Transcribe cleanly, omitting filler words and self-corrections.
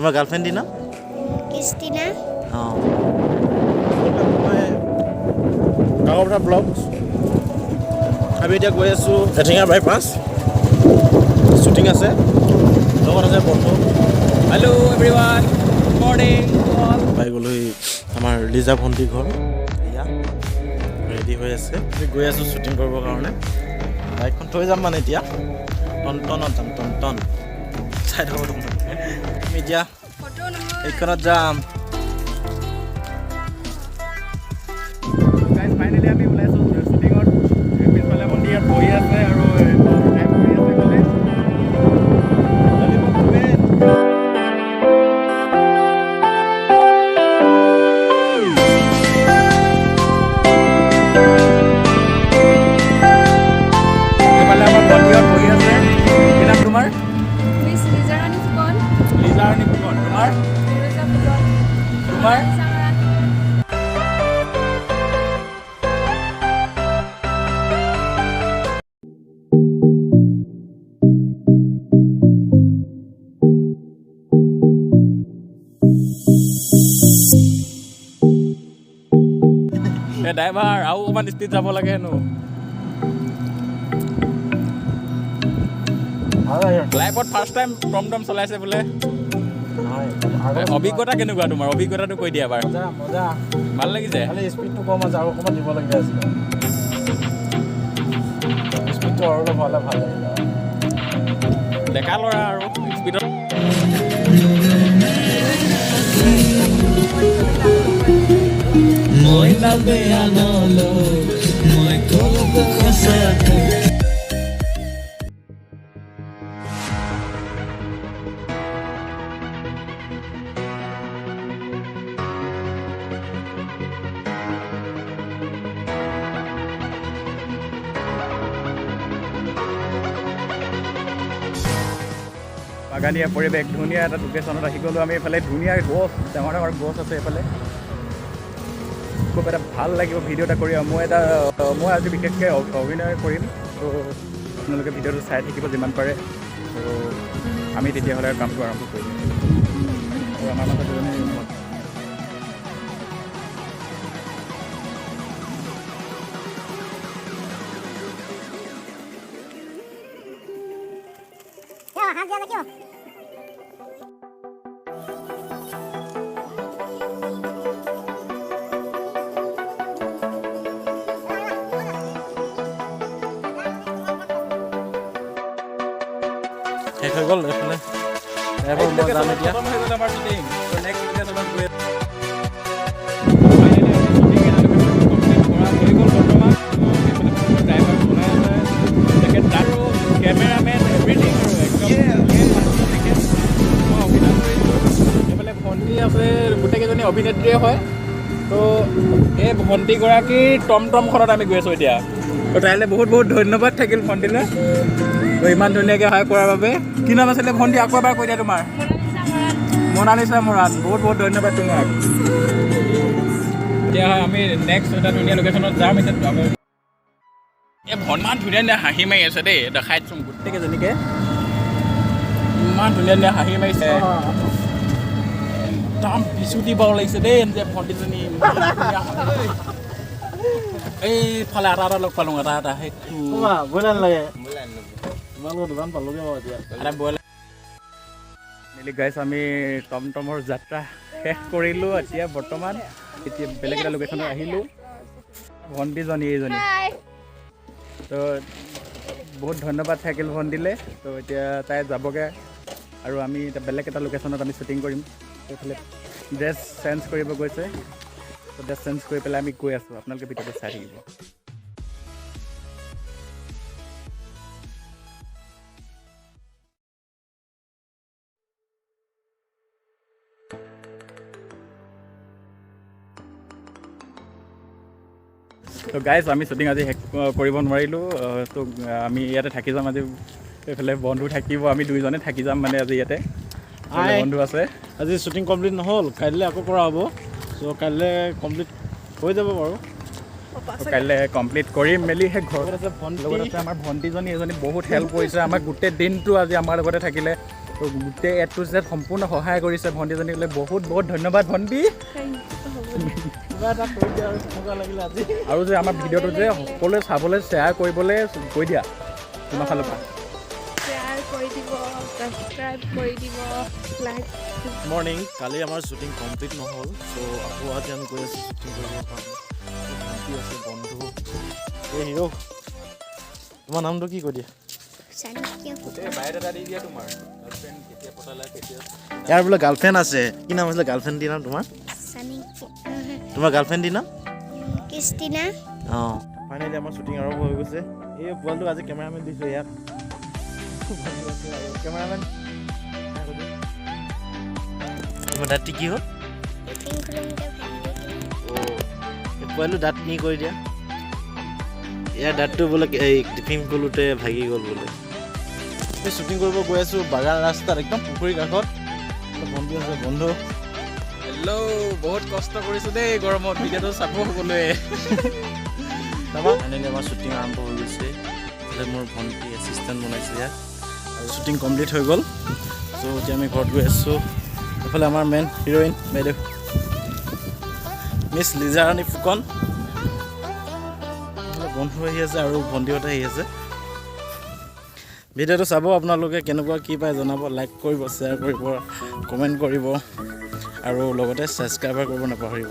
তোমাৰ গাৰ্লফ্ৰেণ্ডৰ নাম ক্ৰিষ্টিনা অঁ গাঁৱৰ ব্লগ আমি এতিয়া গৈ আছোঁ এঠিঙা বাইপাছ শ্বুটিং আছে লগত আছে বন্ধু hello' everyone good morning all পাই গ'লোহি আমাৰ লিজা ভণ্টিৰ ঘৰ এয়া ৰেডি হৈ আছে আমি গৈ আছোঁ শ্বুটিং কৰিবৰ কাৰণে বাইকখন থৈ যাম মানে এতিয়া টনটনত যাম টনটন চাই থাকোঁ আমি এতিয়া এইখনত যাম ফাইনেলি আমি ওলাইছোঁ শ্বুটিঙত পিছফালে মন্দিৰ ইয়াত বহি আছে আৰু ড্ৰাইভাৰ আৰু অকণমান স্পীড যাব লাগে হেনো লাইফত ফাৰ্ষ্ট টাইম টমটম চলাইছে বোলে অভিজ্ঞতা কেনেকুৱা তোমাৰ অভিজ্ঞতাটো কৈ দিয়া বাৰু মজা ভাল লাগিছে খালি স্পীডটো কম আছে আৰু অকণমান দিব লগীয়া আছিলে স্পীডটো আৰু অলপ হ'লে ভাল লাগিলে ডেকা ল'ৰা আৰু স্পীডত মই নাবে আনলৈ মই ক'ব সঁচাকৈ বাগানীয়া পৰিৱেশ ধুনীয়া এটা লোকেশ্যনত আহি গ'লোঁ আমি এইফালে ধুনীয়া গছ ডাঙৰ ডাঙৰ গছ আছে এইফালে খুব এটা ভাল লাগিব ভিডিঅ' এটা কৰি মই আজি বিশেষকৈ অভিনয় কৰিম ত' আপোনালোকে ভিডিঅ'টো চাই থাকিব যিমান পাৰে ত' আমি তেতিয়াহ'লে কামটো আৰম্ভ কৰিম আৰু আমাৰ মাজত এজনী শেষ হৈ গ'ল এইফালে এইবোৰ মই যাম এতিয়া খতম হৈ গ'ল আমাৰ শ্বুটিং ত' নেক্সট লোকেশ্যনত গৈ কেমেৰামেন এভৰিথিং আৰু এইফালে ভণ্টি আছে গোটেইকেইজনী অভিনেত্ৰীয়ে হয় ত' এই ভণ্টিগৰাকীৰ টমটমখনত আমি গৈ আছোঁ এতিয়া ত' তাইলৈ বহুত বহুত ধন্যবাদ থাকিল ভণ্টিলৈ ত' ইমান ধুনীয়াকৈ সহায় কৰাৰ বাবে কি নাম আছিলে ভণ্টি আকৌ এবাৰ কৈ দিয়া তোমাৰ মনালিছা মৰাণ বহুত বহুত ধন্যবাদ তোমাক এতিয়া আমি নেক্সট এটা ধুনীয়া লোকেশ্যনত যাম এতিয়া এই ইমান ধুনীয়া ধুনীয়া হাঁহি মাৰি আছে দেই দেখাই দিছোঁ গোটেইকেইজনীকে ইমান ধুনীয়া ধুনীয়া হাঁহি মাৰিছে একদম বিচুতি বাৰু লাগিছে দেই যে ভণ্টিজনী এইফালে এটা এটা লগ পালোঁ এটা সেইটো বইলা নালাগে তোমালোকৰ দোকান পালোগৈ বাৰু এতিয়া এটা বইল মেলি গাইছ আমি টমটমৰ যাত্ৰা শেষ কৰিলোঁ এতিয়া বৰ্তমান এতিয়া বেলেগ এটা লোকেশ্যনত আহিলোঁ ভণ্টিজনী এইজনী তো বহুত ধন্যবাদ থাকিল ভণ্টিলৈ তো এতিয়া তাই যাবগৈ আৰু আমি এতিয়া বেলেগ এটা লোকেশ্যনত আমি শ্বুটিং কৰিম এইফালে ড্ৰেছ চেঞ্জ কৰিব গৈছে তো ড্ৰেছ চেঞ্জ কৰি পেলাই আমি গৈ আছোঁ আপোনালোকে ভিডিঅ'টো চাই থাকিব তো গাইজ আমি শ্বুটিং আজি শেষ কৰিব নোৱাৰিলোঁ তো আমি ইয়াতে থাকি যাম আজি এইফালে বন্ধু থাকিব আমি দুইজনে থাকি যাম মানে আজি ইয়াতে বন্ধু আছে আজি শ্বুটিং কমপ্লিট নহ'ল কাইলৈ আকৌ কৰা হ'ব চ' কাইলৈ কমপ্লিট হৈ যাব বাৰু কাইলৈ কমপ্লিট কৰি মেলি সেই ঘৰত আছে ভণ্টি লগত আছে আমাৰ ভণ্টিজনী এজনী বহুত হেল্প কৰিছে আমাক গোটেই দিনটো আজি আমাৰ লগতে থাকিলে তো গোটেই A to Z সম্পূৰ্ণ সহায় কৰিছে ভণ্টিজনীলৈ বহুত বহুত ধন্যবাদ ভণ্টি কিবা এটা কৈ দিয়া আৰু কেনেকুৱা লাগিলে আজি আৰু যে আমাৰ ভিডিঅ'টো যে সকলোৱে চাবলৈ শ্বেয়াৰ কৰিবলৈ কৈ দিয়া তোমাৰ ফালৰ পৰা শ্বেয়াৰ কৰি দিব ছাবস্ক্ৰাইব কৰি দিব লাইক মৰ্ণিং কালি আমাৰ শ্বুটিং কমপ্লিট নহ'ল চ' আকৌ আজি আমি গৈ আছোঁ শ্বুটিং কৰিবৰ কাৰণে ভণ্টি আছে বন্ধু এই হিৰো তোমাৰ নামটো কি কৈ দিয়া বায়'ডাটা দি দিয়া তোমাৰ গাৰ্লফ্ৰেণ্ড কেতিয়া পতালা কেতিয়া ইয়াৰ বোলে গাৰ্লফ্ৰেণ্ড আছে কি নাম আছিলে গাৰ্লফ্ৰেণ্ড দি নাম তোমাৰ তোমাৰ গাৰ্লফ্ৰেণ্ড দি নাম ক্ৰিষ্টিনা অঁ ফাইনেলি আমাৰ শ্বুটিং আৰম্ভ হৈ গৈছে এই পোৱালটোক আজি কেমেৰামেন দিছোঁ ইয়াক কেমেৰামেন তোমাৰ দাঁতটি কি হ'ল এই পোৱালিটো দাঁত নি কৰি দিয়া ইয়াৰ দাঁতটো বোলে এই টিফিন খোলোতে ভাগি গ'ল বোলে এই শ্বুটিং কৰিব গৈ আছোঁ বাগান ৰাস্তাত একদম পুখুৰীৰ কাষত বন্ধু আছে বন্ধু হেল্ল' বহুত কষ্ট কৰিছোঁ দেই গৰমত ভিডিঅ'টো চাব সকলোৱে তাৰপৰা ফাইনেলি আমাৰ শ্বুটিং আৰম্ভ হৈ গৈছে এইফালে মোৰ ভণ্টি এছিষ্টেণ্ট বনাইছে ইয়াত আৰু শ্বুটিং কমপ্লিট হৈ গ'ল চ' এতিয়া আমি ঘৰত গৈ আছোঁ এইফালে আমাৰ মেইন হিৰ'ইন বাইদেউ মিছ লিজা ৰাণী ফুকন বন্ধু আহি আছে আৰু ভণ্টিহঁতে আহি আছে ভিডিঅ'টো চাব আপোনালোকে কেনেকুৱা কি পায় জনাব লাইক কৰিব শ্বেয়াৰ কৰিব কমেণ্ট কৰিব আৰু লগতে ছাবস্ক্ৰাইবাৰ কৰিব নাপাহৰিব